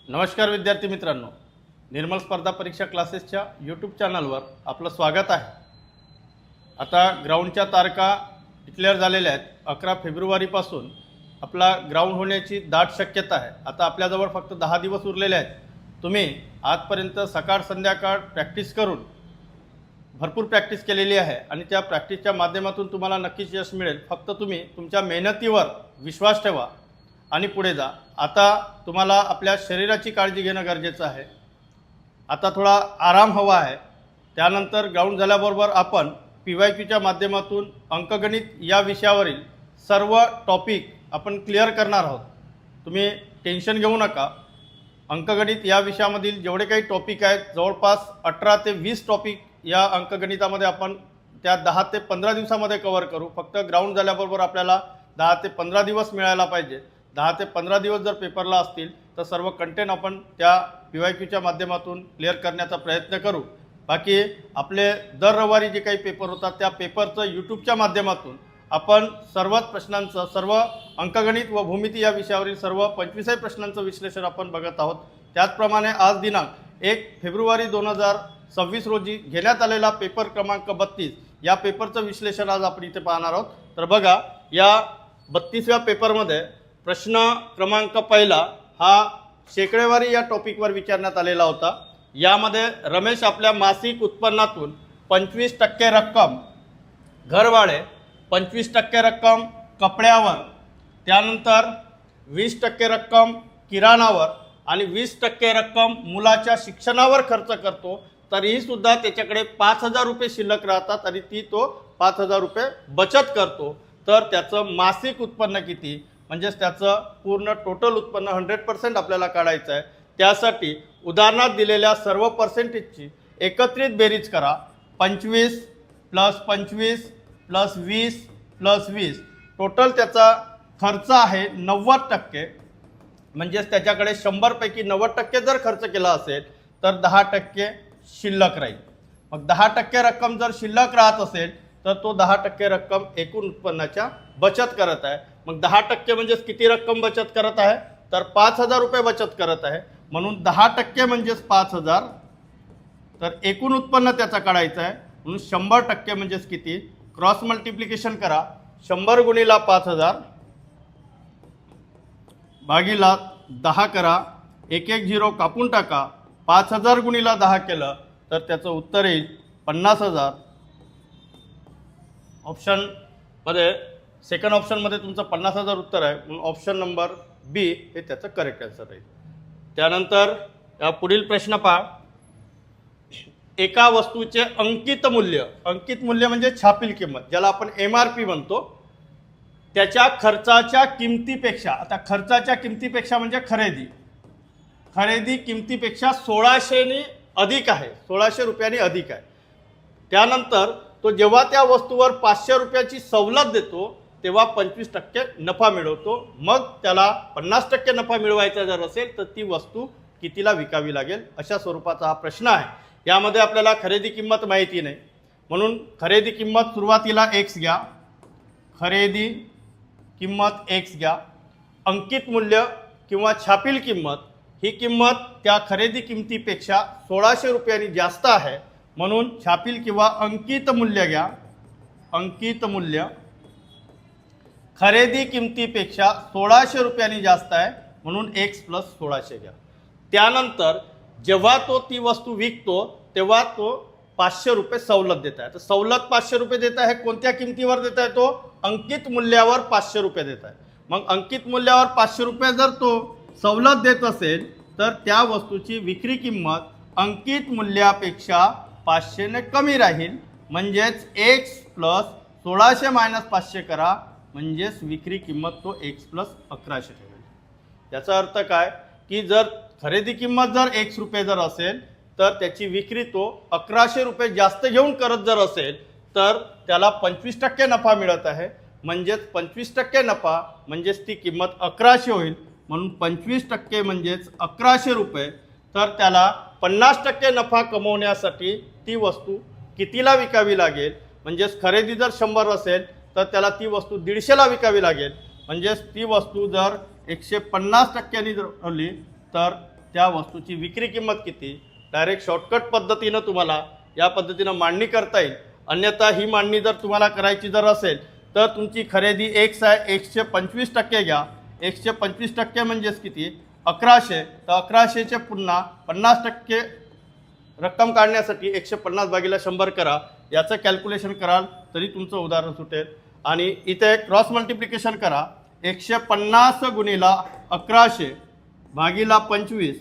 नमस्कार विद्यार्थी मित्रांनो, निर्मल स्पर्धा परीक्षा क्लासेसच्या यूट्यूब चॅनलवर आपलं स्वागत आहे। आता ग्राउंडच्या तारखा डिक्लेअर झालेल्या आहेत। 11 फेब्रुवारीपासून आपला ग्राउंड होण्याची दाट शक्यता आहे। आता आपल्याजवळ फक्त 10 दिवस उरलेले आहेत। तुम्ही आजपर्यंत सकाळ संध्याकाळ प्रॅक्टिस करून भरपूर प्रॅक्टिस केलेली आहे आणि त्या प्रॅक्टिसच्या माध्यमातून तुम्हाला नक्कीच यश मिळेल। फक्त तुम्ही तुमच्या मेहनतीवर विश्वास ठेवा आणि पुढे जा। आता तुम्हाला आपल्या शरीराची काळजी घेणं गरजेचं आहे। आता थोडा आराम हवा आहे। त्यानंतर ग्राउंड झाल्याबरोबर आपण PYQच्या माध्यमातून अंकगणित या विषयावरील सर्व टॉपिक आपण क्लिअर करणार आहोत। तुम्ही टेन्शन घेऊ नका। अंकगणित या विषयामधील जेवढे काही टॉपिक आहेत जवळपास 18 ते 20 टॉपिक या अंकगणितामध्ये आपण त्या 10 ते 15 दिवसामध्ये कव्हर करू। फक्त ग्राउंड झाल्याबरोबर आपल्याला 10 ते 15 दिवस मिळायला पाहिजे। 10 ते 15 दिवस जर पेपरला असतील तर सर्व कंटेंट आपण त्या PYQच्या माध्यमातून क्लिअर करण्याचा प्रयत्न करू। बाकी आपले दर रविवारी जे काही पेपर होतात त्या पेपरचं यूट्यूबच्या माध्यमातून आपण सर्वच प्रश्नांचं सर्व अंकगणित व भूमिती या विषयावरील सर्व 25 प्रश्नांचं विश्लेषण आपण बघत आहोत। त्याचप्रमाणे आज दिनांक 1 फेब्रुवारी 2026 रोजी घेण्यात आलेला पेपर क्रमांक 32 या पेपरचं विश्लेषण आज आपण इथे पाहणार आहोत। तर बघा, या 32व्या पेपरमध्ये प्रश्न क्रमांक पहिला हा शेकडेवारी या टॉपिकवर विचारण्यात आलेला होता। यामध्ये रमेश आपल्या मासिक उत्पन्नातून 25% रक्कम घरभाडे, 25% रक्कम कपड्यावर, त्यानंतर 20% रक्कम किराणावर आणि 20% रक्कम मुलाच्या शिक्षणावर खर्च करतो। तरीही सुद्धा त्याच्याकडे 5000 रुपये शिल्लक राहतात आणि तो 5000 रुपये बचत करतो। तर त्याचं मासिक उत्पन्न किती, म्हणजेच त्याचं पूर्ण टोटल उत्पन्न 100% आपल्याला काढायचं आहे। त्यासाठी उदाहरणात दिलेल्या सर्व पर्सेंटेजची एकत्रित बेरीज करा। 25 + 25 + 20 + 20 टोटल त्याचा खर्च आहे 90%। म्हणजेच त्याच्याकडे 100 पैकी 90% जर खर्च केला असेल तर 10% शिल्लक राहील। मग 10% रक्कम जर शिल्लक राहत असेल तर तो 10% रक्कम एकूण उत्पन्नाच्या बचत करत आहे। मग 10% म्हणजेच किती रक्कम बचत करत आहे, तर 5000 रुपये बचत करत आहे। म्हणून 10% म्हणजेच 5000, तर एकूण उत्पन्न त्याचा काढायचं आहे। म्हणून 100% म्हणजेच किती, क्रॉस मल्टिप्लिकेशन करा। 100 गुणिला 5000 भागीला 10 करा, 1 1 0 कापून टाका। 5000 गुणिला 10 केलं तर त्याचं उत्तर येईल 50000। ऑप्शनमध्ये सेकंड ऑप्शनमध्ये तुमचं 50000 उत्तर आहे, म्हणून ऑप्शन नंबर बी हे त्याचं करेक्ट आन्सर राहील। त्यानंतर या पुढील प्रश्न पहा। एका वस्तूचे अंकित मूल्य म्हणजे छापील किंमत, ज्याला आपण MRP म्हणतो, त्याच्या खर्चाच्या किमतीपेक्षा, आता खर्चाच्या किमतीपेक्षा म्हणजे खरेदी किमतीपेक्षा 1600 अधिक आहे, 1600 रुपयांनी अधिक आहे। त्यानंतर तो जेव्हा त्या वस्तूवर 500 रुपयाची सवलत देतो तेव्हा 25% नफा मिळवतो। मग त्याला 50% नफा मिळवायचा जर असेल तर ती वस्तू कितीला विकावी लागेल, अशा स्वरूपाचा हा प्रश्न आहे। यामध्ये आपल्याला खरेदी किंमत माहिती नाही, म्हणून खरेदी किंमत सुरुवातीला X घ्या, खरेदी किंमत X घ्या। अंकित मूल्य किंवा छापील किंमत ही किंमत त्या खरेदी किमतीपेक्षा 1600 रुपयांनी जास्त आहे, म्हणून छापील किंवा अंकित मूल्य घ्या। अंकित मूल्य खरेदी किमतीपेक्षा 1600 रुपयांनी जास्त आहे, म्हणून X + 1600 घ्या। त्यानंतर जेव्हा तो ती वस्तू विकतो तेव्हा तो 500 रुपये सवलत देत आहे। तर सवलत 500 रुपये देत आहे, कोणत्या किमतीवर देत आहे, तो अंकित मूल्यावर 500 रुपये देत आहे। मग अंकित मूल्यावर 500 रुपये जर तो सवलत देत असेल तर त्या वस्तूची विक्री किंमत अंकित मूल्यापेक्षा 500 ने कमी राहील। म्हणजेच X + 1600 - 500 करा, म्हणजेच विक्री किंमत तो X + 1100 ठेवेल। याचा अर्थ काय की जर खरेदी किंमत जर X रुपये जर असेल तर त्याची विक्री तो 1100 रुपये जास्त घेऊन करत जर असेल तर त्याला 25% नफा मिळत आहे। म्हणजेच 25% नफा म्हणजेच ती किंमत 1100 होईल, म्हणून 25% म्हणजेच 1100 रुपये। तर त्याला 50% नफा कमवण्यासाठी ती वस्तू कितीला विकावी लागेल, म्हणजेच खरेदी जर 100 असेल तर त्याला ती वस्तू 150ला विकावी लागेल। म्हणजेच ती वस्तू जर 150% जर ठरली तर त्या वस्तूची विक्री किंमत किती. डायरेक्ट शॉर्टकट पद्धतीनं तुम्हाला या पद्धतीनं मांडणी करता येईल. अन्यथा ही मांडणी जर तुम्हाला करायची जर असेल तर तुमची खरेदी एक्स आहे, 125% घ्या. 125% म्हणजेच किती 1100. तर 1100चे पुन्हा 50% रक्कम काढण्यासाठी 150 भागिले 100 करा. याचं कॅल्क्युलेशन कराल तरी तुमचं उदाहरण सुटेल. आणि इथे क्रॉस मल्टिप्लिकेशन करा. 150 गुणिला 1100 भागिला 25,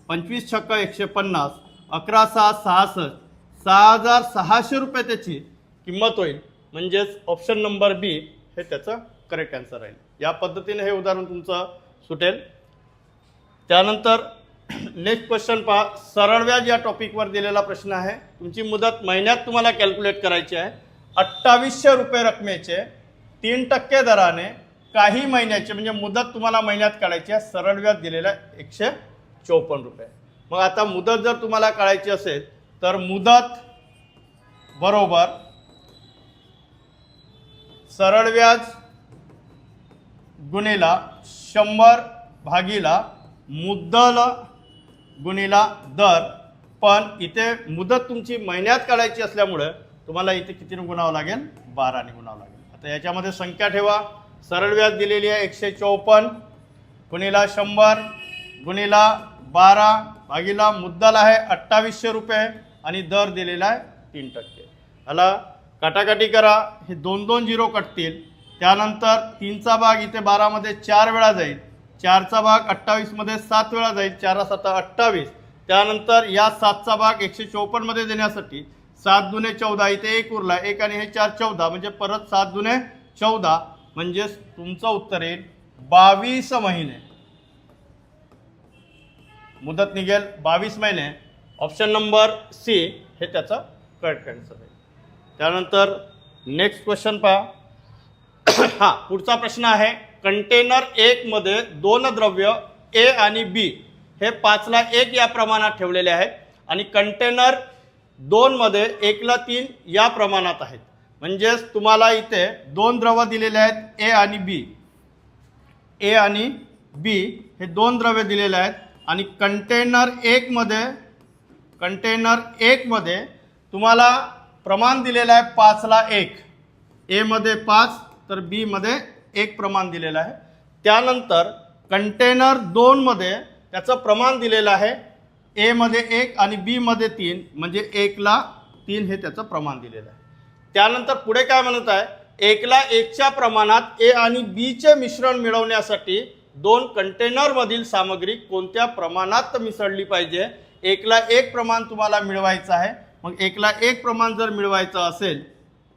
25 छक्का 150, 11 6 66, 6600 रुपये त्याची किंमत होईल. म्हणजेच ऑप्शन नंबर बी हे त्याचं करेक्ट आन्सर राहील. या पद्धतीने हे उदाहरण तुमचं सुटेल. त्यानंतर नेक्स्ट क्वेश्चन पहा. सरळ व्याज या टॉपिकवर दिलेला प्रश्न आहे. तुमची मुदत महिन्यात तुम्हाला कॅल्क्युलेट करायची आहे. 2800 रुपये रकमेचे 3% दराने काही महिन्याचे म्हणजे मुदत तुम्हाला महिन्यात काढायची आहे. सरळ व्याज दिलेलं आहे 154 रुपये. मग आता मुदत जर तुम्हाला काढायची असेल तर मुदत बरोबर सरळ व्याज गुणिला 100 भागिला मुद्दल गुणिला दर. पण इथे मुदत तुमची महिन्यात काढायची असल्यामुळे तुम्हाला इथे कितीने गुणावं लागेल 12ने गुणावं लागेल. आता याच्यामध्ये संख्या ठेवा. सरळ व्याज दिलेली आहे 154 गुणिला 100 गुणिला 12 भागिला मुद्दल आहे 2800 रुपये आणि दर दिलेला आहे 3%. ह्याला काटाकाटी करा. हे 2 2 झिरो कटतील. त्यानंतर 3चा भाग इथे 12मध्ये 4 वेळा जाईल. 4चा भाग 28मध्ये 7 वेळा जाईल. 4 7 28. त्यानंतर या 7चा भाग 154मध्ये देण्यासाठी 7 दुने 14 इथे 1 उरला 1 आणि हे 4 14 म्हणजे परत 7 दुने 14 म्हणजेच तुमचं उत्तर येईल 22 महिने. मुदत निघेल 22 महिने. ऑप्शन नंबर सी हे त्याचं करेक्ट आन्सर आहे. त्यानंतर नेक्स्ट क्वेश्चन पहा. हां, पुढचा प्रश्न आहे. कंटेनर 1 मध्ये 2 द्रव्य ए आणि बी हे 5ला 1 या प्रमाणात ठेवलेले आहेत आणि कंटेनर 2 मध्ये 1ला 3 या प्रमाणात आहेत. म्हणजेच तुम्हाला इथे 2 द्रव्य दिलेले आहेत ए आणि बी. ए आणि बी हे 2 द्रव्य दिलेले आहेत आणि कंटेनर 1 मध्ये तुम्हाला प्रमाण दिलेलं आहे 5ला 1. ए मध्ये 5 तर बी मध्ये 1 प्रमाण दिलेलं आहे. त्यानंतर कंटेनर 2 मध्ये त्याचं प्रमाण दिलेलं आहे ए मध्ये 1 आणि बी मध्ये 3 म्हणजे 1ला 3 हे त्याचं प्रमाण दिलेलं आहे. त्यानंतर पुढे काय म्हणत आहे 1ला 1च्या प्रमाणात ए आणि बीचे मिश्रण मिळवण्यासाठी 2 कंटेनरमधील सामग्री कोणत्या प्रमाणात मिसळली पाहिजे. 1ला 1 प्रमाण तुम्हाला मिळवायचं आहे. मग 1ला 1 प्रमाण जर मिळवायचं असेल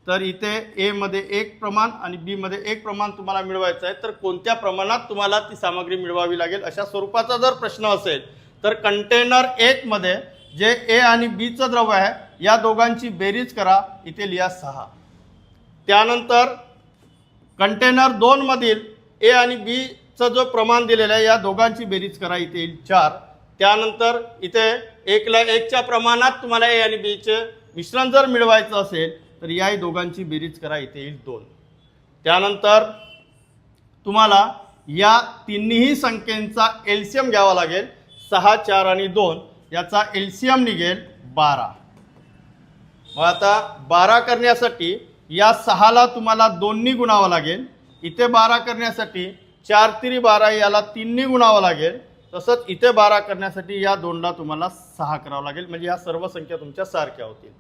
तर इथे ए मध्ये 1 प्रमाण आणि बी मध्ये 1 प्रमाण तुम्हाला मिळवायचं आहे. तर कोणत्या प्रमाणात तुम्हाला ती सामग्री मिळवावी लागेल अशा स्वरूपाचा जर प्रश्न असेल तर कंटेनर 1 मध्ये जे ए आणि बीचं द्रव्य आहे या दोघांची बेरीज करा. इथे लिहा 6. त्यानंतर कंटेनर 2 मधील ए आणि बीचं जो प्रमाण दिलेलं आहे या दोघांची बेरीज करा. इथे येईल 4. त्यानंतर इथे 1ला 1च्या प्रमाणात तुम्हाला ए आणि बीचे मिश्रण जर मिळवायचं असेल तर याही दोघांची बेरीज करा. इथे येईल 2. त्यानंतर तुम्हाला या तिन्ही संख्येचा एलसीएम घ्यावा लागेल. 6 4 आणि 2 याचा एलसीएम निघेल 12. मग आता 12 करण्यासाठी या 6ला तुम्हाला 2नी गुणावं लागेल. इथे 12 करण्यासाठी 4 3 12 याला 3नी गुणावं लागेल. तसंच इथे 12 करण्यासाठी या 2ला तुम्हाला 6 करावं लागेल. म्हणजे या सर्व संख्या तुमच्या सारख्या होतील.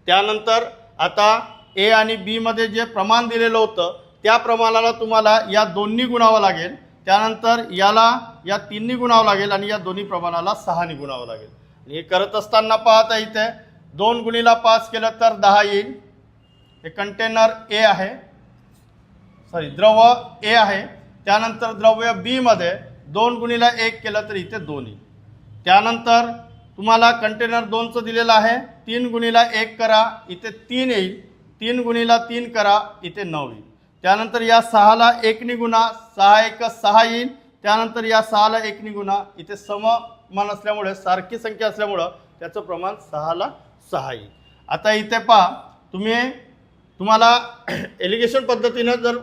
त्यानंतर आता ए आणि बी मध्ये जे प्रमाण दिलेलं होतं त्या प्रमाणाला तुम्हाला या 2नी गुणावं लागेल. त्यानंतर याला या 3नी गुणावं लागेल आणि या दोन्ही प्रमाणाला 6नी गुणावं लागेल. आणि हे करत असताना पाहता इथे 2 गुणिला 5 केलं तर 10 येईल. हे कंटेनर ए आहे, द्रव्य ए आहे. त्यानंतर द्रव्य बी मध्ये 2 गुणिला 1 केलं तर इथे 2 येईल. त्यानंतर तुम्हाला कंटेनर 2चं दिलेलं आहे 3 गुणिला 1 करा इथे 3 येईल. 3 गुणिला 3 करा इथे 9 येईल. त्यानंतर या 6ला 1नी गुणा 6 1 6 येईल. त्यानंतर या 6ला 1नी गुणा इथे समान असल्यामुळे सारखी संख्या असल्यामुळं त्याचं प्रमाण 6ला 6 येईल. आता इथे पहा तुम्हाला एलिगेशन पद्धतीनं जर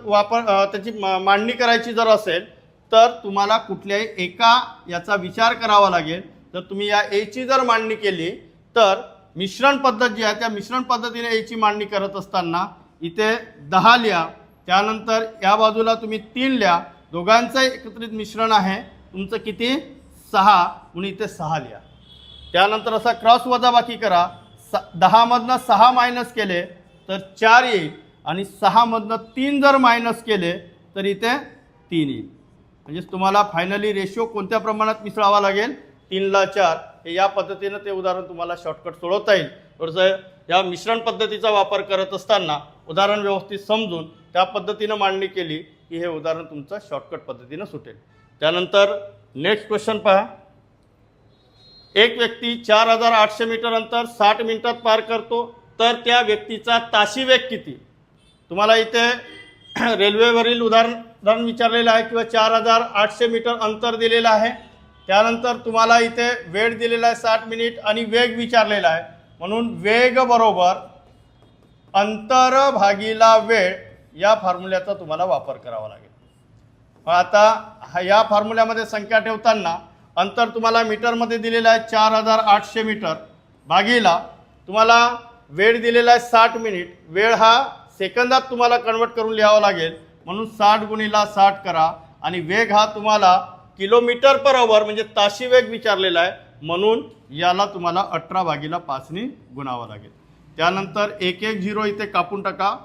त्याची मांडणी करायची जर असेल तर तुम्हाला कुठल्याही एका याचा विचार करावा लागेल. तर तुम्ही या एची जर मांडणी केली तर मिश्रण पद्धत जी आहे त्या मिश्रण पद्धतीने एची मांडणी करत असताना इथे 10 लिहा, त्यानंतर या बाजूला तुम्ही 3 लिहा, दोघांचं एकत्रित मिश्रण आहे तुमचं किती 6 म्हणून इथे 6 लिहा. त्यानंतर असा क्रॉस वजाबाकी करा. 10 मधनं 6 मायनस केले तर 4 येईल आणि 6 मधनं 3 जर मायनस केले तर इथे 3 येईल. म्हणजेच तुम्हाला फायनली रेशो कोणत्या प्रमाणात मिसळावा लागेल 3 ला 4. हे या पद्धतीनं ते उदाहरण तुम्हाला शॉर्टकट सोडवता येईल. थोडंसं या मिश्रण पद्धतीचा वापर करत असताना उदाहरण व्यवस्थित समजून त्या पद्धतीनं मांडणी केली की हे उदाहरण तुमचं शॉर्टकट पद्धतीनं सुटेल. त्यानंतर नेक्स्ट क्वेश्चन पहा. एक व्यक्ती 4800 मीटर अंतर 60 मिनिटात पार करतो तर त्या व्यक्तीचा ताशी वेग किती. तुम्हाला इथे रेल्वेवरील उदाहरण विचारलेलं आहे किंवा 4800 मीटर अंतर दिलेलं आहे. त्यानंतर तुम्हाला इथे वेळ दिलेला आहे 60 मिनिट आणि वेग विचारलेला आहे. म्हणून वेग बरोबर अंतर भागीला वेळ या फॉर्म्युल्याचा तुम्हाला वापर करावा लागेल. आता या फॉर्म्युल्यामध्ये संख्या ठेवताना अंतर तुम्हाला मीटरमध्ये दिलेलं आहे 4800 मीटर भागीला तुम्हाला वेळ दिलेला आहे 60 मिनिट. वेळ हा सेकंदात तुम्हाला कन्वर्ट करून लिहावा लागेल म्हणून 60 गुणिला 60 करा आणि वेग हा तुम्हाला किलोमीटर पर आवर म्हणजे ताशी वेग विचारलेला आहे म्हणून याला तुम्हाला 18 भागीला 5 ने गुणावं लागेल. त्यानंतर 110 इथे कापून टाका.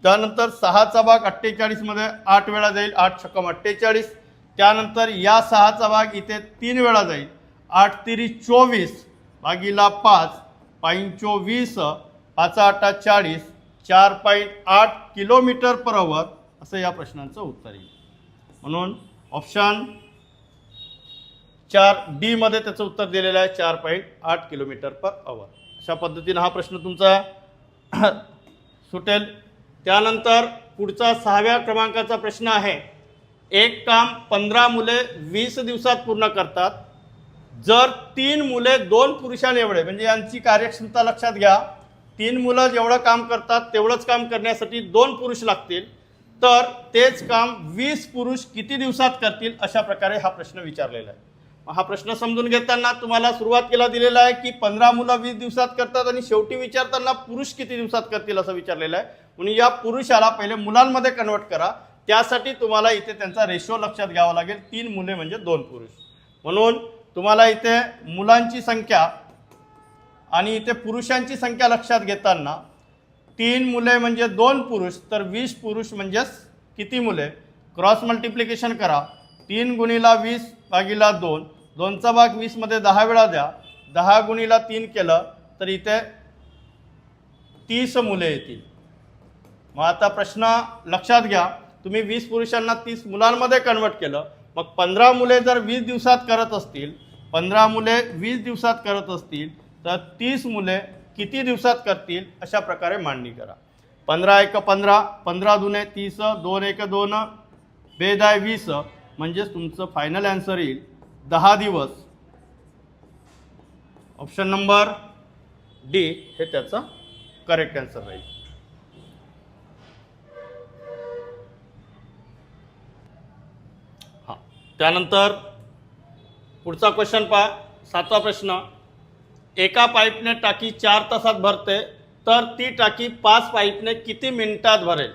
त्यानंतर 6चा भाग 48 मध्ये 8 वेळा जाईल, 8 छक्कम 48. त्यानंतर या 6चा भाग इथे 3 वेळा जाईल, 8 तिरी 24 भागीला 5 25 5 8 40 4.8 किलोमीटर पर आवर असं या प्रश्नांचं उत्तर येईल. म्हणून ऑप्शन 4D मध्ये त्याचं उत्तर दिलेलं आहे 4.8 किलोमीटर पर आवर. अशा पद्धतीनं हा प्रश्न तुमचा सुटेल. त्यानंतर पुढचा 6व्या क्रमांकाचा प्रश्न आहे. एक काम 15 मुले 20 दिवसात पूर्ण करतात. जर 3 मुले 2 पुरुषांएवढे म्हणजे यांची कार्यक्षमता लक्षात घ्या. 3 मुलं जेवढं काम करतात तेवढंच काम करण्यासाठी 2 पुरुष लागतील तर तेच काम 20 पुरुष किती दिवसात करतील अशा प्रकारे हा प्रश्न विचारलेला आहे. हा प्रश्न समजून घेताना तुम्हाला सुरुवातीला दिलेला आहे की 15 मुलं 20 दिवसात करतात आणि शेवटी विचारताना पुरुष किती दिवसात करतील असं विचारलेलं आहे. म्हणून या पुरुषाला पहिले मुलांमध्ये कन्वर्ट करा. त्यासाठी तुम्हाला इथे त्यांचा रेशो लक्षात घ्यावा लागेल. 3 मुले म्हणजे 2 पुरुष. म्हणून तुम्हाला इथे मुलांची संख्या आणि इथे पुरुषांची संख्या लक्षात घेताना 3 मुले म्हणजे 2 पुरुष तर 20 पुरुष म्हणजेच किती मुले क्रॉस मल्टिप्लिकेशन करा. 3 गुणिला 20 भागीला 2, 2चा भाग 20 मध्ये 10 वेळा द्या. 10 गुणिला 3 केलं तर इथे 30 मुले येतील. मग आता प्रश्न लक्षात घ्या. तुम्ही 20 पुरुषांना 30 मुलांमध्ये कन्वर्ट केलं. मग 15 मुले जर 20 दिवसात करत असतील, 15 मुले 20 दिवसात करत असतील तर 30 मुले किती दिवसात करतील अशा प्रकारे मांडणी करा. 15 एक 15, 15 दुने 30, 2 एक 2, बेद आहे 20 म्हणजेच तुमचं फायनल आन्सर येईल 10 दिवस. ऑप्शन नंबर डी हे त्याचं करेक्ट आन्सर राहील. हां, त्यानंतर पुढचा क्वेश्चन पहा. 7वा प्रश्न. एका पाईपने टाकी 4 तासात भरते तर ती टाकी 5 पाईपने किती मिनिटात भरेल.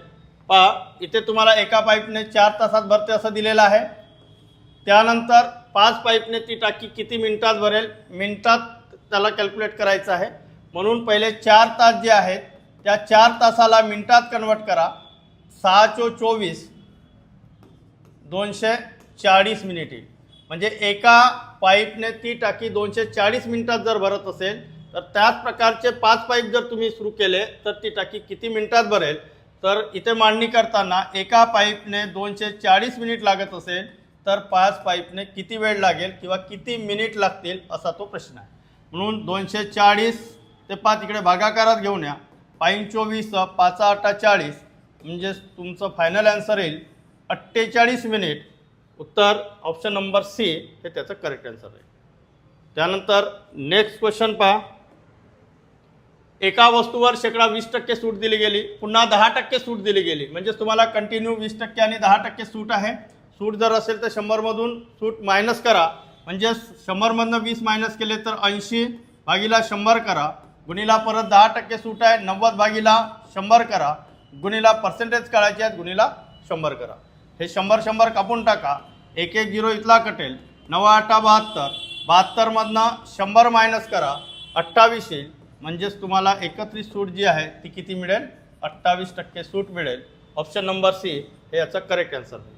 पहा इथे तुम्हाला एका पाईपने 4 तासात भरते असं दिलेलं आहे. त्यानंतर 5 पाईपने ती टाकी किती मिनिटात भरेल. मिनिटात त्याला कॅल्क्युलेट करायचं आहे. म्हणून पहिले 4 तास जे आहेत त्या 4 तासाला मिनिटात कन्वर्ट करा. 6 × 24 240 मिनिट येईल. म्हणजे एका पाईपने ती टाकी 240 मिनिटात जर भरत असेल तर त्याच प्रकारचे 5 पाईप जर तुम्ही सुरू केले तर ती टाकी किती मिनिटात भरेल. तर इथे मांडणी करताना एका पाईपने 240 मिनिट लागत असेल तर 5 पाईपने किती वेळ लागेल किंवा किती मिनिट लागतील असा तो प्रश्न आहे. म्हणून 240 ते 5 इकडे भागाकारात घेऊन या. 5 × 24 5 8 40 म्हणजे तुमचं फायनल आन्सर येईल 48 मिनिट. उत्तर ऑप्शन नंबर सी हे त्याचं करेक्ट आन्सर आहे. त्यानंतर नेक्स्ट क्वेश्चन पहा. एका वस्तूवर 20% सूट दिली गेली, पुन्हा 10% सूट दिली गेली. म्हणजे तुम्हाला कंटिन्यू 20% आणि 10% सूट आहे. सूट जर असेल तर 100 मधून सूट मायनस करा. म्हणजे 100मधनं 20 मायनस केले तर 80 भागिला 100 करा, गुणिला परत 10% सूट आहे 90 भागिला 100 करा, गुणिला पर्सेंटेज काढायचे आहेत गुणिला 100 करा. हे 100 कापून टाका, एक एक झिरो इथला कटेल, 9×8 = 72, 72मधनं 100 मायनस करा, 28 येईल. म्हणजेच तुम्हाला एकत्रित सूट जी आहे ती किती मिळेल, 28% सूट मिळेल. ऑप्शन नंबर सी हे याचा करेक्ट आन्सर आहे.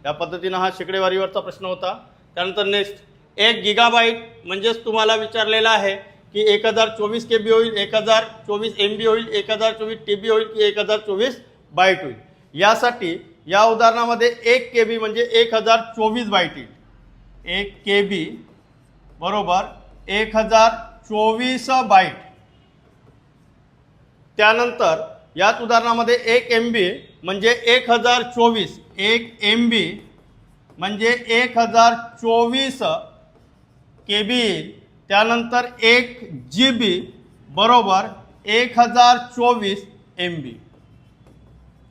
या पद्धतीनं हा शेकडेवारीवरचा प्रश्न होता. त्यानंतर नेक्स्ट 1 गिगाबाईट म्हणजेच तुम्हाला विचारलेला आहे की 1024 KB होईल, 1024 MB होईल, 1024 TB होईल की 1024 बाईट होईल. यासाठी या उदाहरणामध्ये 1 KB म्हणजे 1024 बाईट येईल. 1 KB बरोबर 1024 बाईट. त्यानंतर याच उदाहरणामध्ये 1 MB म्हणजे 1024, 1 MB म्हणजे 1024 KB येईल. त्यानंतर 1 GB बरोबर 1024 MB.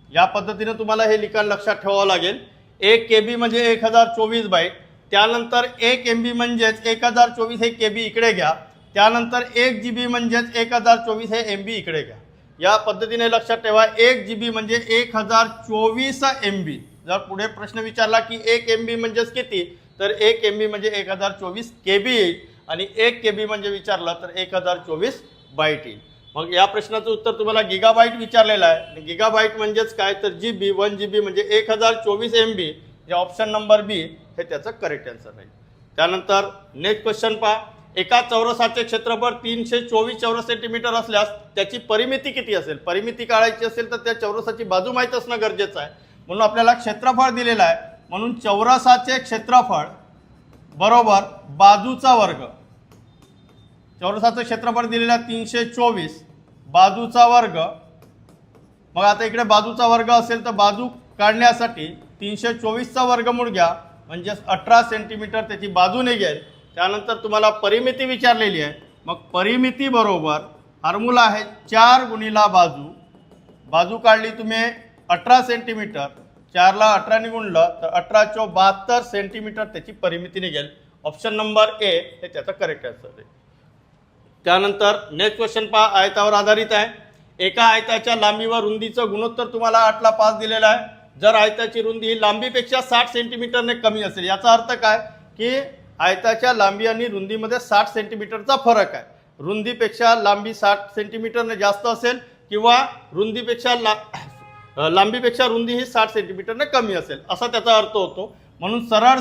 या पद्धतीने तुम्हाला हे लिखाण लक्षात ठेवावं लागेल. 1 KB म्हणजे 1024 बाईट, त्यानंतर 1 MB म्हणजेच 1024 हे KB इकडे घ्या, त्यानंतर 1 GB म्हणजेच 1024 हे MB इकडे घ्या. या पद्धतीने लक्षात ठेवा 1 GB म्हणजे 1024 MB. जर पुढे प्रश्न विचारला की 1 MB म्हणजेच किती, तर 1 MB म्हणजे 1024 KB येईल आणि 1 KB म्हणजे विचारलं तर 1024 बाईट येईल. मग या प्रश्नाचं उत्तर तुम्हाला गिगाबाईट विचारलेलं आहे. गिगाबाईट म्हणजेच काय, तर GB 1 GB म्हणजे 1024 MB. जे ऑप्शन नंबर बी हे त्याचं करेक्ट आन्सर आहे. त्यानंतर नेक्स्ट क्वेश्चन पहा. एका चौरसाचे क्षेत्रफळ 324 चौरस सेंटीमीटर असल्यास त्याची परिमिती किती असेल. परिमिती काढायची असेल तर त्या चौरसाची बाजू माहीत असणं गरजेचं आहे. म्हणून आपल्याला क्षेत्रफळ दिलेलं आहे, म्हणून चौरसाचे क्षेत्रफळ बरोबर बाजूचा वर्ग. चौरसाचं क्षेत्रफळ दिलेलं आहे 324, बाजूचा वर्ग. मग आता इकडे बाजूचा वर्ग असेल तर बाजू काढण्यासाठी 324चा वर्गमूळ घ्या, म्हणजे 18 सेंटीमीटर त्याची बाजू निघेल. त्यानंतर तुम्हाला परिमिती विचारलेली आहे. मग परिमिती बरोबर फॉर्म्युला आहे 4 गुणिला बाजू. बाजू काढली तुम्ही 18 सेंटीमीटर, 4ला 18ने गुणलं तर 18 × 72 सेंटीमीटर त्याची परिमिती निघेल. ऑप्शन नंबर ए हे त्याचा करेक्ट आन्सर आहे. त्यानंतर नेक्स्ट क्वेश्चन पहा, आयतावर आधारित आहे. एका आयताच्या लांबी व रुंदीचं गुणोत्तर तुम्हाला 8:5 दिलेलं आहे. जर आयताची रुंदी ही लांबीपेक्षा 60 सेंटीमीटरने कमी असेल, याचा अर्थ काय की आयताच्या लांबी आणि रुंदीमध्ये 60 सेंटीमीटरचा फरक आहे. रुंदीपेक्षा लांबी 60 सेंटीमीटरने जास्त असेल किंवा रुंदीपेक्षा लांबीपेक्षा रुंदी ही 60 सेंटीमीटरने कमी असेल असा त्याचा अर्थ होतो. म्हणून सरळ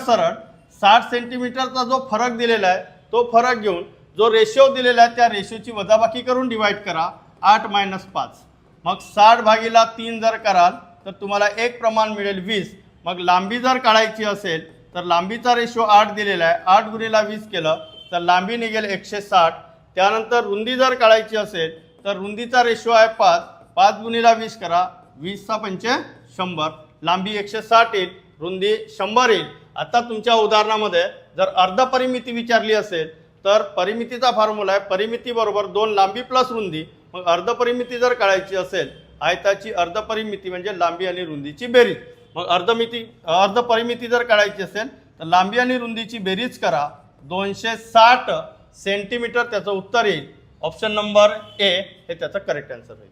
60 सेंटीमीटरचा जो फरक दिलेला आहे तो फरक घेऊन जो रेशो दिलेला आहे त्या रेशोची वजाबाकी करून डिवाइड करा, 8 - 5. मग 60/3 जर कराल तर तुम्हाला एक प्रमाण मिळेल 20. मग लांबी जर काढायची असेल तर लांबीचा रेशो 8 दिलेला आहे, 8 × 20 केलं तर लांबी निघेल 160. त्यानंतर रुंदी जर काढायची असेल तर रुंदीचा रेशो आहे 5, 5 × 20 करा, 20×5 = 100. लांबी 160 येईल, रुंदी 100 येईल. आता तुमच्या उदाहरणामध्ये जर अर्धपरिमिती विचारली असेल तर परिमितीचा फॉर्म्युला आहे परिमिती बरोबर 2 लांबी प्लस रुंदी. मग अर्धपरिमिती जर काढायची असेल, आयताची अर्धपरिमिती म्हणजे लांबी आणि रुंदीची बेरीज. मग अर्धपरिमिती जर काढायची असेल तर लांबी आणि रुंदीची बेरीज करा, 260 सेंटीमीटर त्याचं उत्तर येईल. ऑप्शन नंबर ए हे त्याचा करेक्ट आन्सर आहे.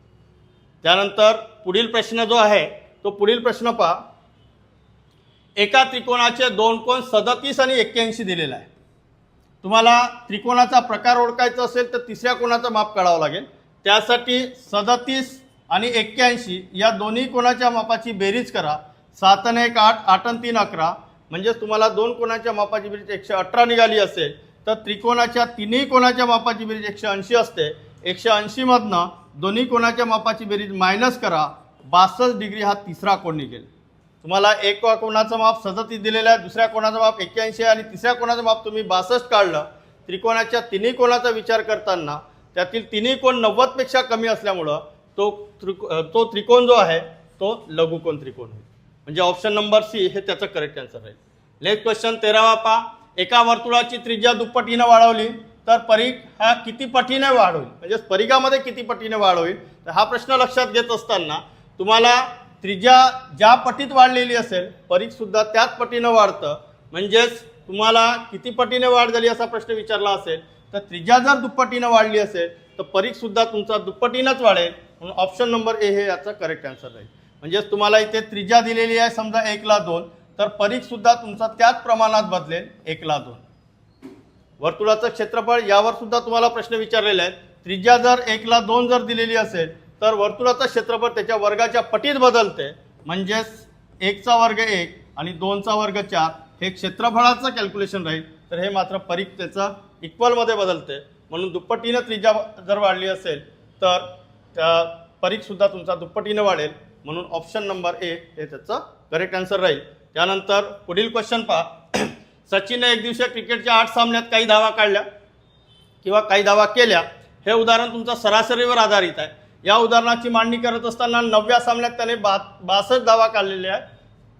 त्यानंतर पुढील प्रश्न जो आहे तो पुढील प्रश्न पहा. एका त्रिकोणाचे 2 कोन 37 आणि 81 दिलेला आहे. तुम्हाला त्रिकोणाचा प्रकार ओळखायचा असेल तर तिसऱ्या कोणाचं माप काढावं लागेल. त्यासाठी 37 आणि 81 या दोन्ही कोणाच्या मापाची बेरीज करा. 7 आणि 1 8, 8 आणि 3 11. म्हणजेच तुम्हाला 2 कोणाच्या मापाची बेरीज 118 निघाली असेल तर त्रिकोणाच्या तिन्ही कोणाच्या मापाची बेरीज 180 असते. 180 मधनं दोन्ही कोणाच्या मापाची बेरीज मायनस करा, 62 डिग्री हा तिसरा कोण निघेल. तुम्हाला एक कोणाचं माप 37 दिलेलं आहे, दुसऱ्या कोणाचं माप 81 आहे आणि तिसऱ्या कोणाचं माप तुम्ही 62 काढलं. त्रिकोणाच्या तिन्ही कोणाचा विचार करताना त्यातील तिन्ही कोण 90 पेक्षा कमी असल्यामुळं तो त्रिकोण जो आहे तो लघुकोण त्रिकोण होईल. म्हणजे ऑप्शन नंबर सी हे त्याचं करेक्ट आन्सर आहे. नेक्स्ट क्वेश्चन 13वा पहा. एका वर्तुळाची त्रिज्या दुप्पटीने वाढवली तर परिघ हा किती पटीने वाढ होईल. म्हणजे परिघामध्ये किती पटीने वाढ होईल. तर हा प्रश्न लक्षात घेत असताना तुम्हाला त्रिज्या ज्या पटीत वाढलेली असेल परिघ सुद्धा त्याच पटीने वाढतं. म्हणजेच तुम्हाला किती पटीने वाढ झाली असा प्रश्न विचारला असेल तर त्रिज्या जर दुप्पटीने वाढली असेल तर परीघसुद्धा तुमचा दुप्पटीनंच वाढेल, म्हणून ऑप्शन नंबर ए हे याचा करेक्ट आन्सर राहील. म्हणजेच तुम्हाला इथे त्रिज्या दिलेली आहे समजा 1/2 तर परीघसुद्धा तुमचा त्याच प्रमाणात बदलेल 1/2. वर्तुळाचं क्षेत्रफळ यावर सुद्धा तुम्हाला प्रश्न विचारलेले आहेत. त्रिज्या जर 1/2 जर दिलेली असेल तर वर्तुळाचं क्षेत्रफळ त्याच्या वर्गाच्या पटीत बदलते, म्हणजेच 1चा वर्ग 1 आणि 2चा वर्ग 4 हे क्षेत्रफळाचं कॅल्क्युलेशन राहील. तर हे मात्र परीघ त्याचा इक्वलमध्ये बदलते, म्हणून दुप्पटीनं त्रिज्या जर वाढली असेल तर त्या परीघसुद्धा तुमचा दुप्पटीनं वाढेल, म्हणून ऑप्शन नंबर ए हे त्याचं करेक्ट आन्सर राहील. त्यानंतर पुढील क्वेश्चन पहा. सचिनने एक दिवसीय क्रिकेटच्या 8 सामन्यात काही धावा काढल्या किंवा काही धावा केल्या. हे उदाहरण तुमचं सरासरीवर आधारित आहे. या उदाहरणाची मांडणी करत असताना 9व्या सामन्यात त्याने 62 धावा काढलेल्या आहेत.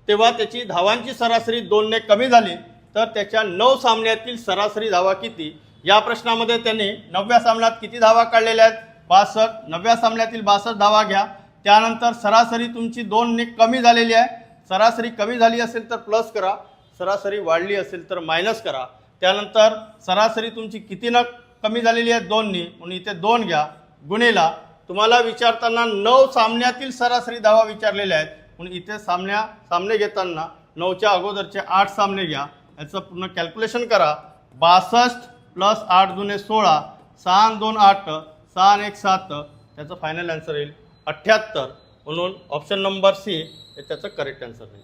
तेव्हा त्याची धावांची सरासरी 2ने कमी झाली तर त्याच्या 9 सामन्यातील सरासरी धावा किती? या प्रश्नामध्ये त्याने 9व्या सामन्यात किती धावा काढलेल्या आहेत? 62. 9व्या सामन्यातील 62 धावा घ्या. त्यानंतर सरासरी तुमची 2ने कमी झालेली आहे. सरासरी कमी झाली असेल तर प्लस करा, सरासरी वाढली असेल तर मायनस करा. त्यानंतर सरासरी तुमची कितीनं कमी झालेली आहे? 2ने, म्हणून इथे 2 घ्या. गुणिला तुम्हाला विचारताना 9 सामन्यातील सरासरी धावा विचारलेल्या आहेत, म्हणून इथे सामने घेताना 9च्या अगोदरचे 8 सामने घ्या. याचं पूर्ण कॅल्क्युलेशन करा. 62 प्लस 8 दुने 16, 6 2 8, 6 1 7, त्याचं फायनल आन्सर येईल 78. म्हणून ऑप्शन नंबर सी हे त्याचं करेक्ट आन्सर राहील.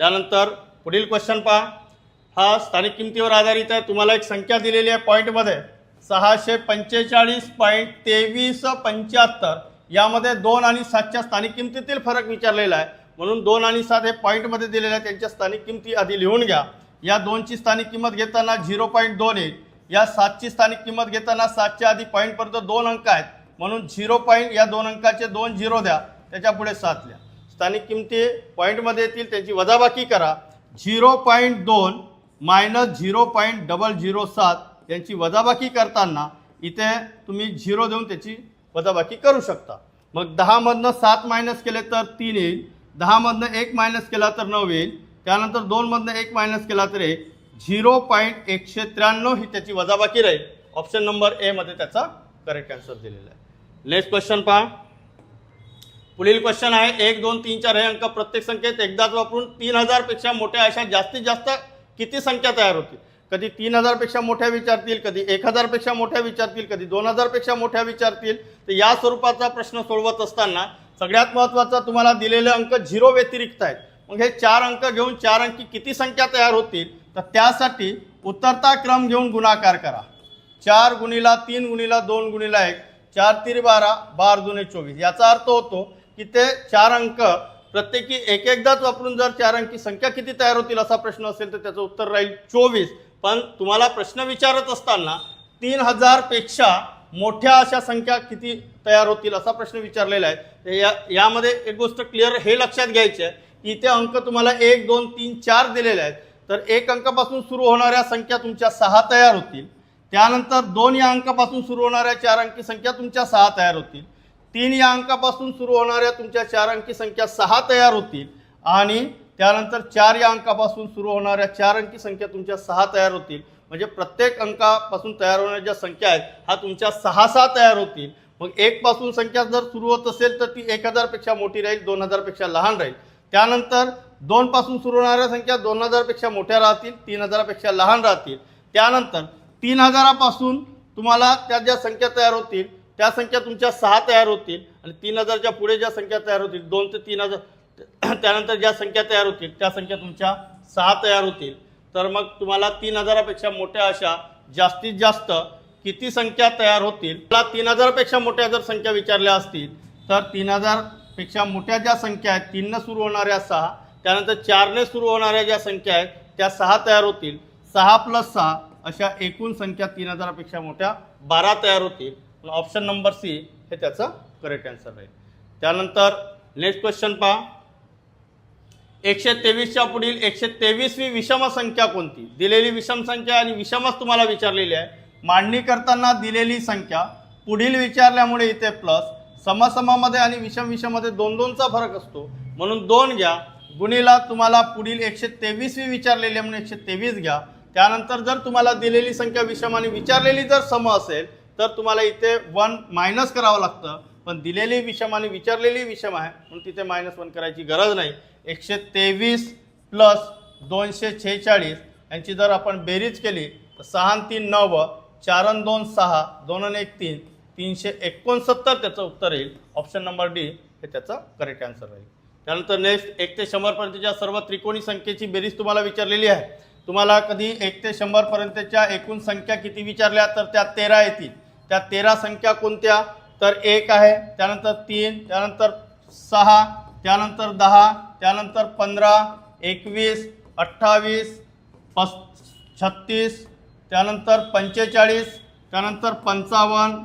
त्यानंतर पुढील क्वेश्चन पहा. हा स्थानिक किमतीवर आधारित आहे. तुम्हाला एक संख्या दिलेली आहे पॉईंटमध्ये 645.2375. यामध्ये 2 आणि 7च्या स्थानिक किमतीतील फरक विचारलेला आहे, म्हणून 2 आणि 7 हे पॉईंटमध्ये दिलेले आहे. त्यांच्या स्थानिक किमती आधी लिहून घ्या. या 2ची स्थानिक किंमत घेताना 0.2 येईल. या 7ची स्थानिक किंमत घेताना 7च्या आधी पॉईंटपर्यंत 2 अंक आहेत, म्हणून 0 पॉईंट या 2 अंकाचे 2 0 द्या, त्याच्या पुढे 7 लिहा. स्थानिक किमती पॉईंटमध्ये येतील, त्यांची वजाबाकी करा. 0.2 मायनस 0.007 यांची वजाबाकी करताना इथे तुम्ही 0 देऊन त्याची वजाबाकी करू शकता. मग 10मधनं 7 मायनस केले तर 3 येईल. 10मधनं 1 मायनस केला तर 9 येईल. त्यानंतर 2मधनं 1 मायनस केला तर 0.193 ही त्याची वजाबाकी राहील. ऑप्शन नंबर ए मध्ये त्याचा करेक्ट आन्सर दिलेला आहे. नेक्स्ट क्वेश्चन पहा. पुढील क्वेश्चन आहे 1 2 3 4 हे अंक प्रत्येक संख्येत एकदाच वापरून 3000 पेक्षा मोठ्या अशा जास्तीत जास्त किती संख्या तयार होतील? कधी 3000 पेक्षा मोठ्या विचारतील, कधी 1000 पेक्षा मोठ्या विचारतील, कधी 2000 पेक्षा मोठ्या विचारतील. तर या स्वरूपाचा प्रश्न सोडवत असताना सगळ्यात महत्त्वाचा तुम्हाला दिलेले अंक 0 व्यतिरिक्त आहेत. मग हे 4 अंक घेऊन 4 अंकी किती संख्या तयार होतील? तर त्यासाठी उतरता क्रम घेऊन गुणाकार करा. 4 गुणिला 3 गुणिला 2 गुणिला 1, 4 3 12, 12 दुने 24. याचा अर्थ होतो की ते 4 अंक प्रत्येकी एकदाच वापरून जर 4 अंकी संख्या किती तयार होतील असा प्रश्न असेल तर त्याचं उत्तर राहील 24. पण तुम्हाला प्रश्न विचारत असताना 3000 पेक्षा मोठ्या अशा संख्या किती तयार होतील असा प्रश्न विचारलेला आहे. तर यामध्ये एक गोष्ट क्लिअर हे लक्षात घ्यायची आहे की इथे अंक तुम्हाला 1 2 3 4 दिलेले आहेत. तर 1 अंकापासून सुरू होणाऱ्या संख्या तुमच्या 6 तयार होतील. त्यानंतर 2 या अंकापासून सुरू होणाऱ्या 4 अंकी संख्या तुमच्या 6 तयार होतील. 3 या अंकापासून सुरू होणाऱ्या तुमच्या 4 अंकी संख्या 6 तयार होतील. आणि त्यानंतर 4 या अंकापासून सुरू होणाऱ्या 4 अंकी संख्या तुमच्या 6 तयार होतील. म्हणजे प्रत्येक अंकापासून तयार होणाऱ्या ज्या संख्या आहेत हा तुमच्या 6 तयार होतील. मग 1 पासून संख्या जर सुरू होत असेल तर ती 1000 पेक्षा मोठी राहील, 2000 पेक्षा लहान राहील. त्यानंतर 2 पासून सुरू होणाऱ्या संख्या 2000 पेक्षा मोठ्या राहतील, 3000 पेक्षा लहान राहतील. त्यानंतर 3000 पासून तुम्हाला त्या ज्या संख्या तयार होतील त्या संख्या तुमच्या 6 तयार होतील. आणि 3000च्या पुढे ज्या संख्या तयार होतील 2 ते 3000 त्यानंतर ज्या संख्या तयार होतील त्या संख्या तुमच्या 6 तयार होतील. तर मग तुम्हाला 3000 पेक्षा मोठ्या अशा जास्तीत जास्त किती संख्या तयार होतील? मला 3000 पेक्षा मोठ्या जर संख्या विचारल्या असतील तर 3000 पेक्षा मोठ्या ज्या संख्या आहेत 3 ने सुरू होणाऱ्या 6, त्यानंतर 4 ने सुरू होणाऱ्या ज्या संख्या आहेत त्या 6 तयार होतील. 6 + 6 अशा एकूण संख्या 3000 पेक्षा मोठ्या 12 तयार होतील. ऑप्शन नंबर सी हे त्याचं करेक्ट आन्सर राहील. त्यानंतर नेक्स्ट क्वेश्चन पहा. 123च्या पुढील 123वी विषम संख्या कोणती? दिलेली विषम संख्या आणि विषमच तुम्हाला विचारलेली आहे. मांडणी करताना दिलेली संख्या पुढील विचारल्यामुळे इथे प्लस, समसमामध्ये आणि विषम विषममध्ये 2-2चा फरक असतो म्हणून 2 घ्या. गुणिला तुम्हाला पुढील 123वी विचारलेली आहे म्हणून 123 घ्या. त्यानंतर जर तुम्हाला दिलेली संख्या विषम आणि विचारलेली जर सम असेल तर तुम्हाला इथे 1 मायनस करावं लागतं, पण दिलेली विषम आणि विचारलेली विषम आहे म्हणून तिथे -1 करायची गरज नाही. 123 प्लस 246 यांची जर आपण बेरीज केली तर 6 आणि 3 9, 4 आणि 2 6, 2 आणि 1 3, 369 त्याचं उत्तर येईल. ऑप्शन नंबर डी हे त्याचा करेक्ट आन्सर राहील. त्यानंतर नेक्स्ट 1 ते 100 पर्यंतच्या सर्व त्रिकोणी संख्येची बेरीज तुम्हाला विचारलेली आहे. तुम्हाला कधी 1 ते 100 पर्यंतच्या एकूण संख्या किती विचारल्या तर त्या 13 येतील. त्या 13 संख्या कोणत्या तर 1 आहे, त्यानंतर 3, त्यानंतर 6, त्यानंतर 10, त्यानंतर 15, 21, 28, 36, त्यानंतर 45, त्यानंतर 55,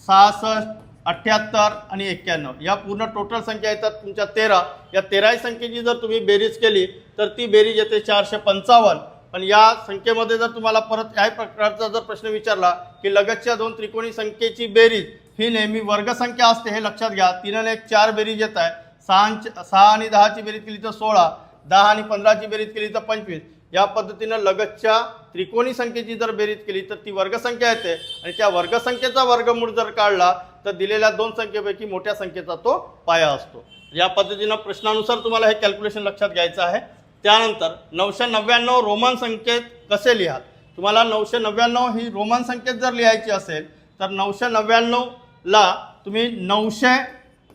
66, 78 आणि 91 या पूर्ण टोटल संख्या येतात तुमच्या 13. या 13 संख्येची जर तुम्ही बेरीज केली तर ती बेरीज येते 455. पण या संख्येमध्ये जर तुम्हाला परत या प्रकारचा जर प्रश्न विचारला की लगतच्या दोन त्रिकोणी संख्येची बेरीज ही नेहमी वर्गसंख्या असते हे लक्षात घ्या. 3 आणि 1 4 बेरीज येत आहे. 6 आणि 10ची बेरीज केली तर 16, 10 आणि 15ची बेरीज केली तर 25. या पद्धतीनं लगतच्या त्रिकोणी संख्येची जर बेरीज केली तर ती वर्गसंख्या येते आणि त्या वर्गसंख्येचा वर्गमूळ जर काढला तर दिलेल्या दोन संख्येपैकी मोठ्या संख्येचा तो पाया असतो. या पद्धतीनं प्रश्नानुसार तुम्हाला हे कॅल्क्युलेशन लक्षात घ्यायचं आहे. त्यानंतर 999 रोमन संख्येत कसे लिहा. तुम्हाला 999 ही रोमन संख्येत जर लिहायची असेल तर 999ला तुम्ही 900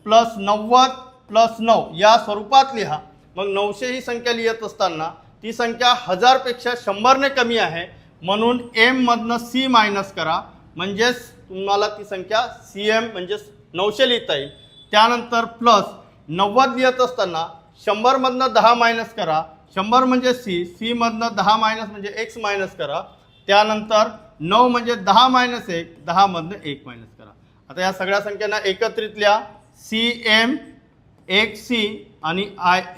प्लस 90 प्लस 9 या स्वरूपात लिहा. मग 900 ही संख्या लिहित असताना ती संख्या 1000पेक्षा 100ने कमी आहे म्हणून m मधनं c मायनस करा म्हणजेच तुम्हाला ती संख्या cm म्हणजेच 900 लिहिता येईल. त्यानंतर प्लस 90 लिहित असताना 100 मधनं 10 मायनस करा. 100 म्हणजे c मधनं 10 मायनस म्हणजे x मायनस करा. त्यानंतर 9 म्हणजे 10 मायनस 1, 10 मधनं 1 मायनस करा. आता या सगळ्या संख्यांना एकत्रित लिहा. cm 1c आणि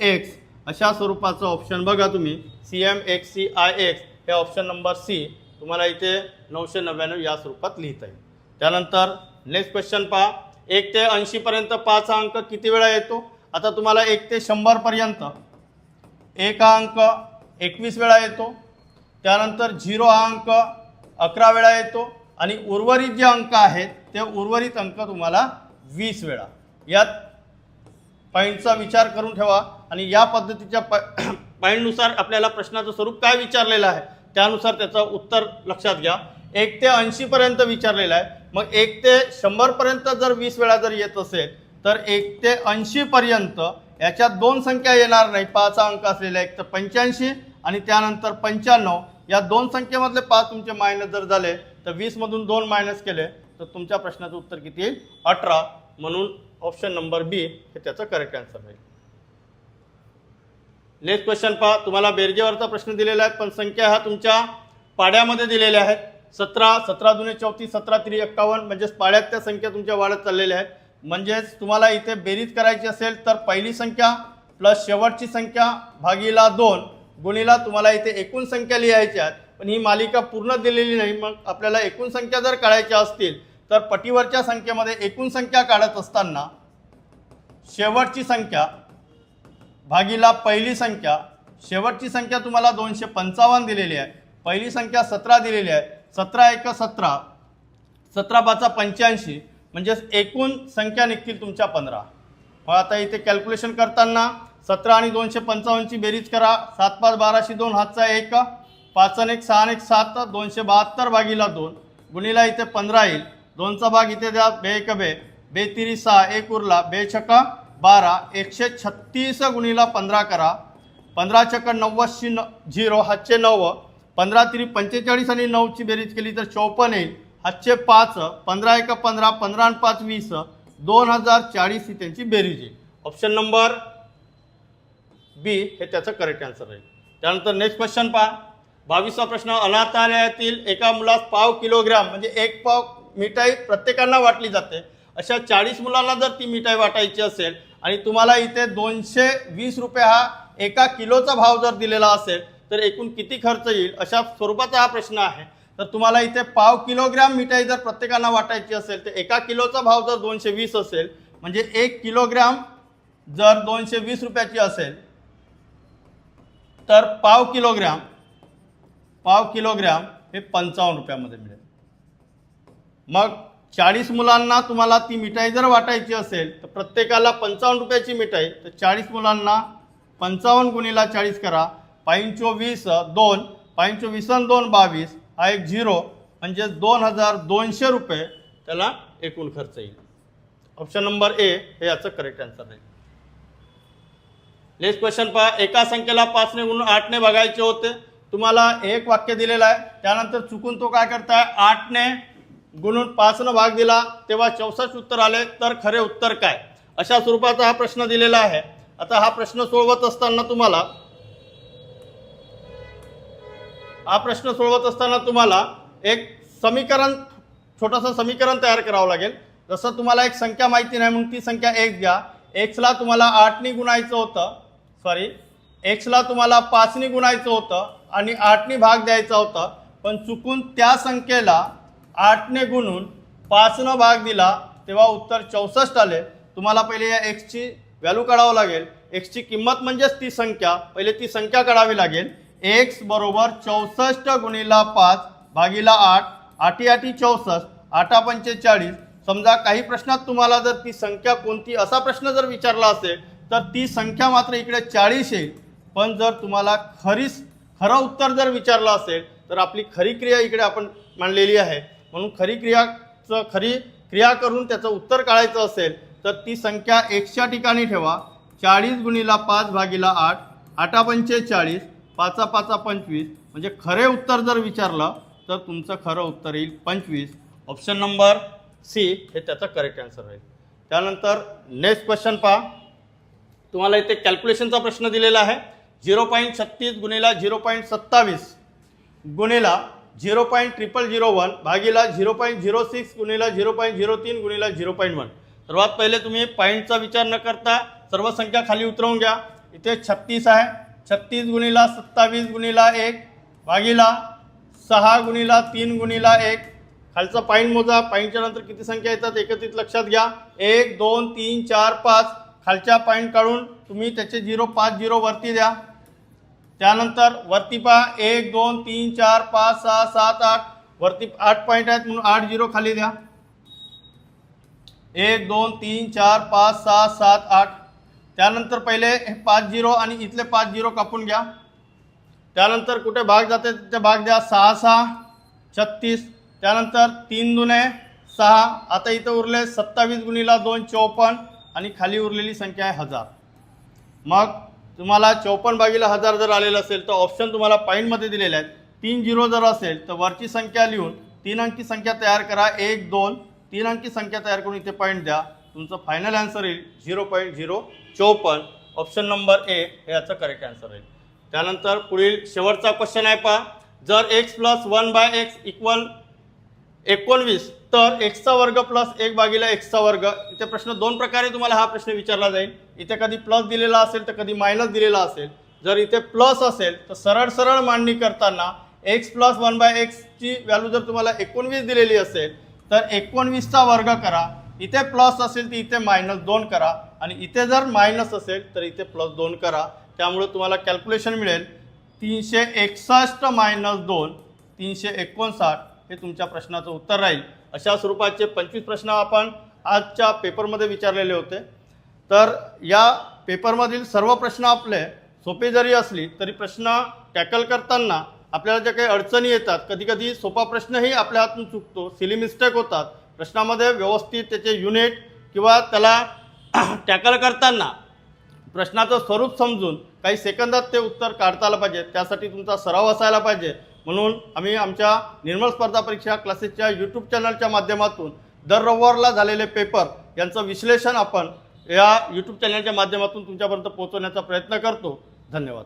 ix अशा स्वरूपाचं ऑप्शन बघा तुम्ही. cm 1c ix हे ऑप्शन नंबर सी तुम्हाला इथे 999 या स्वरूपात लिहिता येईल. त्यानंतर नेक्स्ट क्वेश्चन पहा. 1 ते 80 पर्यंत 5 हा अंक किती वेळा येतो. आता तुम्हाला 1 ते 100 पर्यंत 1 हा अंक 21 वेळा येतो. त्यानंतर 0 हा अंक 11 वेळा येतो आणि उर्वरित जे अंक आहेत ते उर्वरित अंक तुम्हाला 20 वेळा. यात पॉईंटचा विचार करून ठेवा आणि या पद्धतीच्या पॉईंटनुसार आपल्याला प्रश्नाचं स्वरूप काय विचारलेलं आहे त्यानुसार त्याचं उत्तर लक्षात घ्या. 1 ते 80 पर्यंत विचारलेलं आहे. मग 1 ते 100 पर्यंत जर 20 वेळा जर येत असेल तर 1 ते 80 पर्यंत याच्यात दोन संख्या येणार नाही. 5 अंक असलेल्या एक तर 85 आणि त्यानंतर 95 या दोन संख्येमधले 5 तुमचे मायनस जर झाले तर 20 मधून 2 मायनस केले तर तुमच्या प्रश्नाचं उत्तर किती येईल 18. म्हणून ऑप्शन नंबर बी हे त्याचं करेक्ट आन्सर राहील. नेक्स्ट क्वेश्चन पहा. तुम्हाला बेरजेवरचा प्रश्न दिलेला आहे पण संख्या ह्या तुमच्या पाड्यामध्ये दिलेल्या आहेत. 17, 17 दुने 34, 17 3 51 म्हणजेच पाड्यात त्या संख्या तुमच्या वाढत चाललेल्या आहेत. म्हणजेच तुम्हाला इथे बेरीज करायची असेल तर पहिली संख्या प्लस शेवटची संख्या भागीला 2 गुणीला तुम्हाला इथे एकूण संख्या लिहायची आहे. पण ही मालिका पूर्ण दिलेली नाही. मग आपल्याला एकूण संख्या जर काढायच्या असतील तर पटीवरच्या संख्येमध्ये एकूण संख्या काढत असताना शेवटची संख्या भागीला पहिली संख्या. शेवटची संख्या तुम्हाला 255 दिलेली आहे. पहिली संख्या 17 दिलेली आहे. 17 1 17, 17 5 85 म्हणजेच एकूण संख्या निघतील तुमच्या 15. मग आता इथे कॅल्क्युलेशन करताना 17 आणि 255ची बेरीज करा. 7 5 12 2 हातचा 1, 5 1 6 1 7, 272 भागीला 2 गुणीला इथे 15 येईल. 2चा भाग इथे द्या. 2 1 2, 2 3 6 1 उरला, 2 6 12, 136 गुणीला 15 करा. 15 6 90 0 हातचे 9, 15 3 45 आणि 9ची बेरीज केली तर 54 येईल. हातचे 5, 15 1 15, 15 आणि 5 20, 2040 ही त्यांची बेरीज येईल. ऑप्शन नंबर बी हे त्याचं करेक्ट आन्सर राहील. त्यानंतर नेक्स्ट क्वेश्चन पहा. 22वा प्रश्न. अनाथालयातील एका मुलास पाव किलोग्राम म्हणजे 1 पाव मिठाई प्रत्येकांना वाटली जाते. अशा 40 मुलांना जर ती मिठाई वाटायची असेल आणि तुम्हाला इथे 220 रुपये हा एका किलोचा भाव जर दिलेला असेल तर एकूण किती खर्च येईल अशा स्वरूपाचा हा प्रश्न आहे. तर तुम्हाला इथे पाव किलोग्राम मिठाई जर प्रत्येकांना वाटायची असेल तर एका किलोचा भाव जर 220 असेल म्हणजे 1 किलोग्राम जर 220 रुपयाची असेल तर पाव किलोग्राम पाव किलोग्रॅम हे 55 रुपयामध्ये मिळेल. मग 40 मुलांना तुम्हाला ती मिठाई जर वाटायची असेल तर प्रत्येकाला 55 रुपयाची मिठाई, तर 40 मुलांना 55 गुणिला 40 करा. 5 2 5 2 22 हा एक झिरो, म्हणजे 2200 रुपये त्याला एकूण खर्च येईल. ऑप्शन नंबर ए हे याचं करेक्ट आन्सर आहे. नेक्स्ट क्वेश्चन पहा. एका संख्येला 5 ने गुणून 8 ने भागायचे होते. तुम्हाला एक वाक्य दिलेलं आहे, त्यानंतर चुकून तो काय करताय 8 ने गुणून 5 ने भाग दिला तेव्हा 64 उत्तर आले, तर खरे उत्तर काय? अशा स्वरूपाचा हा प्रश्न दिलेला आहे. आता हा प्रश्न सोडवत असताना तुम्हाला एक समीकरण, छोटंसं समीकरण तयार करावं लागेल. जसं तुम्हाला एक संख्या माहिती नाही म्हणून ती संख्या x घ्या. xला तुम्हाला 8 ने गुणायचं होतं, xला तुम्हाला 5 ने गुणायचं होतं आणि 8 ने भाग द्यायचा होता, पण चुकून त्या संख्येला 8 ने गुणून 5 ने भाग दिला तेव्हा उत्तर 64 आले. तुम्हाला पहिले या xची व्हॅल्यू काढावं लागेल. xची किंमत म्हणजेच ती संख्या, पहिले ती संख्या काढावी लागेल. x बरोबर 64 गुणिला 5 भागिला 8, 8 8 64, 8 पंचे 40. समजा काही प्रश्नात तुम्हाला जर ती संख्या कोणती असा प्रश्न जर विचारला असेल तर ती संख्या मात्र इकडे 40 येईल. पण जर तुम्हाला खरं उत्तर जर विचारलं असेल तर आपली खरी क्रिया इकडे आपण मांडलेली आहे, म्हणून खरी क्रिया करून त्याचं उत्तर काढायचं असेल तर ती संख्या xच्या ठिकाणी ठेवा. 40 गुणिला 5 भागिला 8, 8 पंचे 40, 5 5 25, म्हणजे खरे उत्तर जर विचारलं तर तुमचं खरं उत्तर येईल 25. ऑप्शन नंबर सी हे त्याचा करेक्ट आन्सर राहील. त्यानंतर नेक्स्ट क्वेश्चन पहा. तुम्हाला इथे कॅल्क्युलेशनचा प्रश्न दिलेला आहे. 0.36 गुणिला 0.27 गुणिला 0.0001 भागिला 0.06 गुणिला 0.03 गुणिला 0.1. सर्वात पहिले तुम्ही पॉईंटचा विचार न करता सर्व संख्या खाली उतरवून घ्या. इथे 36 आहे. 36 गुणिला 27 गुणिला 1 भागिला 6 गुणिला 3 गुणिला 1. खालचा पॉईंट मोजा. पॉईंटच्या नंतर किती संख्या येतात एकत्रित लक्षात घ्या. 1 2 3 4 5. खालच्या पॉईंट काढून तुम्ही त्याचे 0 5 0 वरती द्या. त्यानंतर वरती पहा 1 2 3 4 5 6 7 8. वरती 8 पॉईंट आहेत म्हणून 8 0 खाली द्या. 1 2 3 4 5 6 7 8. त्यानंतर पहिले हे 5 0 आणि इथले 5 0 कापून घ्या. त्यानंतर कुठे भाग जाते तिथे भाग द्या. 6 6 36. त्यानंतर 3 दुने 6. आता इथं उरले 27 गुणिला 2 54 आणि खाली उरलेली संख्या आहे 1000. मग तुम्हाला 54 भागिले 1000 जर आलेलं असेल तर ऑप्शन तुम्हाला पॉईंटमध्ये दिलेले आहेत. 3 0 जर असेल तर वरची संख्या लिहून 3 अंकी संख्या तयार करा. 1 2 3 अंकी संख्या तयार करून इथे पॉईंट द्या. तुमचं फायनल आन्सर येईल 0.054. ऑप्शन नंबर ए हे याचं करेक्ट आन्सर आहे. त्यानंतर पुढील शेवटचा क्वेश्चन आहे पहा. जर x + 1/x = 19 तर x चा वर्ग प्लस 1 भागिले x चा वर्ग. इथे प्रश्न दोन प्रकारे तुम्हाला हा प्रश्न विचारला जाईल. इथे कधी प्लस दिलेला असेल तर कधी मायनस दिलेला असेल. जर इथे प्लस असेल तर सरळ मांडणी करताना x + 1/x ची व्हॅल्यू जर तुम्हाला 19 दिलेली असेल तर 19 चा वर्ग करा. इथे प्लस असेल तर इथे -2 करा आणि इथे जर मायनस असेल तर इथे +2 करा. त्यामुळे तुम्हाला कॅल्क्युलेशन मिळेल 361 - 2 359 हे तुमच्या प्रश्नाचं उत्तर राहील. अशा स्वरूपाचे 25 प्रश्न आपण आजच्या पेपरमध्ये विचारलेले होते. तर या पेपरमधील सर्व प्रश्न आपले सोपे जरी असली तरी प्रश्न टॅकल करताना आपल्याला ज्या काही अडचणी येतात, कधीकधी सोपा प्रश्नही आपल्या हातून चुकतो, सिली मिस्टेक होतात. प्रश्नामध्ये व्यवस्थित त्याचे युनिट किंवा त्याला टॅकल करताना प्रश्नाचं स्वरूप समजून काही सेकंदात ते उत्तर काढता आलं पाहिजे. त्यासाठी तुमचा सराव असायला पाहिजे. म्हणून आम्ही आमच्या निर्मल स्पर्धा परीक्षा क्लासेसच्या यूट्यूब चॅनलच्या माध्यमातून दर रविवारला झालेले पेपर यांचं विश्लेषण आपण या यूट्यूब चॅनलच्या माध्यमातून तुमच्यापर्यंत पोहोचवण्याचा प्रयत्न करतो. धन्यवाद.